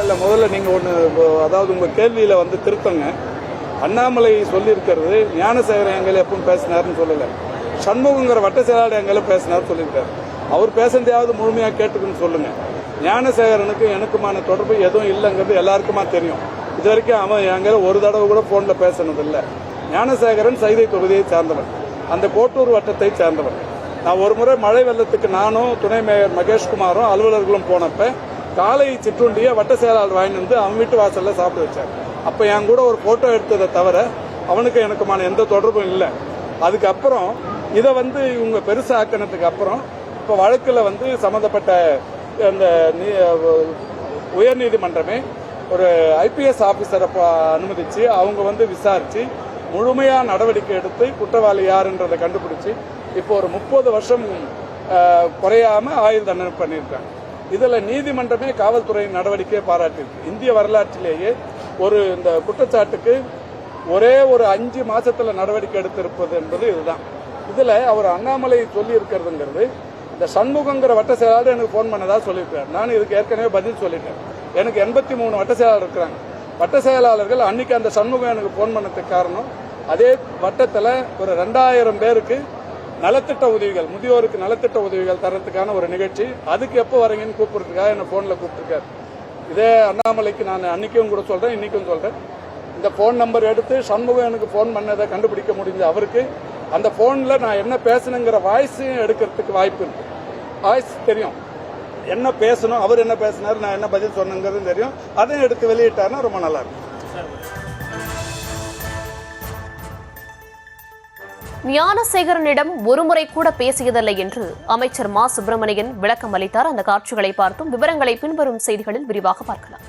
இல்லை, முதல்ல நீங்கள் ஒன்று, அதாவது உங்கள் கேள்வியில் வந்து திருத்தங்க. அண்ணாமலை சொல்லியிருக்கிறது ஞானசேகரன் எங்களை எப்பவும் பேசினாருன்னு சொல்லலை, சண்முகங்கிற வட்ட செயலாளர் எங்களை பேசினார் சொல்லியிருக்காரு. அவர் பேசுனதையாவது முழுமையாக கேட்டுக்குன்னு சொல்லுங்க. ஞானசேகரனுக்கு எனக்குமான தொடர்பு எதுவும் இல்லைங்கிறது எல்லாருக்குமா தெரியும். இது வரைக்கும் அவன் எங்களை ஒரு தடவை கூட போனில் பேசினதில்லை. ஞானசேகரன் சைதை தொகுதியை சார்ந்தவன், அந்த கோட்டூர் வட்டத்தை சேர்ந்தவன். நான் ஒரு முறை மழை வெள்ளத்துக்கு நானும் துணை மேயர் மகேஷ்குமாரும் அலுவலர்களும் போனப்ப காலை சிற்றுண்டியை வட்ட செயலாளர் வாங்கிட்டு வந்து அவன் வீட்டு வாசல்ல சாப்பிட வச்சார். அப்போ என் கூட ஒரு போட்டோ எடுத்ததை தவிர அவனுக்கு எனக்குமான எந்த தொடர்பும் இல்லை. அதுக்கப்புறம் இதை வந்து இவங்க பெருசாக்கினதுக்கு அப்புறம் இப்போ வழக்கில் வந்து சம்மந்தப்பட்ட அந்த உயர்நீதிமன்றமே ஒரு ஐபிஎஸ் ஆபீசரை அனுமதிச்சு அவங்க வந்து விசாரிச்சு முழுமையாக நடவடிக்கை எடுத்து குற்றவாளி யாருன்றதை கண்டுபிடிச்சு இப்போ ஒரு 30 வருஷம் குறையாம ஆயுள் தண்டனை பண்ணியிருக்காங்க. இதில் நீதிமன்றமே காவல்துறையின் நடவடிக்கையை பாராட்டியிருக்கு. இந்திய வரலாற்றிலேயே ஒரு இந்த குற்றச்சாட்டுக்கு ஒரே ஒரு 5 மாசத்துல நடவடிக்கை எடுத்திருப்பது என்பது இதுதான். இதுல அவர் அண்ணாமலை சொல்லி இருக்கிறதுங்கிறது, இந்த சண்முகங்கிற வட்ட செயலாளர் எனக்கு போன் பண்ணதா சொல்லியிருக்காரு. நான் இதுக்கு ஏற்கனவே பதில் சொல்லிட்டேன். எனக்கு 83 வட்ட செயலாளர் இருக்கிறாங்க. வட்ட செயலாளர்கள் அன்னைக்கு அந்த சண்முகம் எனக்கு போன் பண்ணதுக்கு காரணம், அதே வட்டத்தில் ஒரு 2000 பேருக்கு நலத்திட்ட உதவிகள், முதியோருக்கு நலத்திட்ட உதவிகள் தரத்துக்கான ஒரு நிகழ்ச்சி, அதுக்கு எப்போ வரீங்கன்னு கூப்பிடுறதுக்காக என்ன போன்ல கூப்பிட்டுருக்காரு. இதே அண்ணாமலைக்கு நான் அன்னைக்கும் கூட சொல்றேன், இன்னைக்கும் சொல்றேன், இந்த போன் நம்பர் எடுத்து சண்முகம் எனக்கு போன் பண்ணதை கண்டுபிடிக்க முடிஞ்ச அவருக்கு அந்த போன்ல நான் என்ன பேசணுங்கிற வாய்ஸையும் எடுக்கிறதுக்கு வாய்ப்பு இருக்கு. வாய்ஸ் தெரியும், என்ன பேசணும், அவர் என்ன பேசினாரு, நான் என்ன பதில் சொன்னங்கிறது தெரியும். அதையும் எடுத்து வெளியிட்டாருன்னா ரொம்ப நல்லா இருக்கும். ஞானசேகரனிடம் ஒருமுறை கூட பேசியதில்லை என்று அமைச்சர் மா சுப்பிரமணியன் விளக்கம் அளித்தார். அந்த காட்சிகளை பார்த்தும் விவரங்களை பின்வரும் செய்திகளில் விரிவாக பார்க்கலாம்.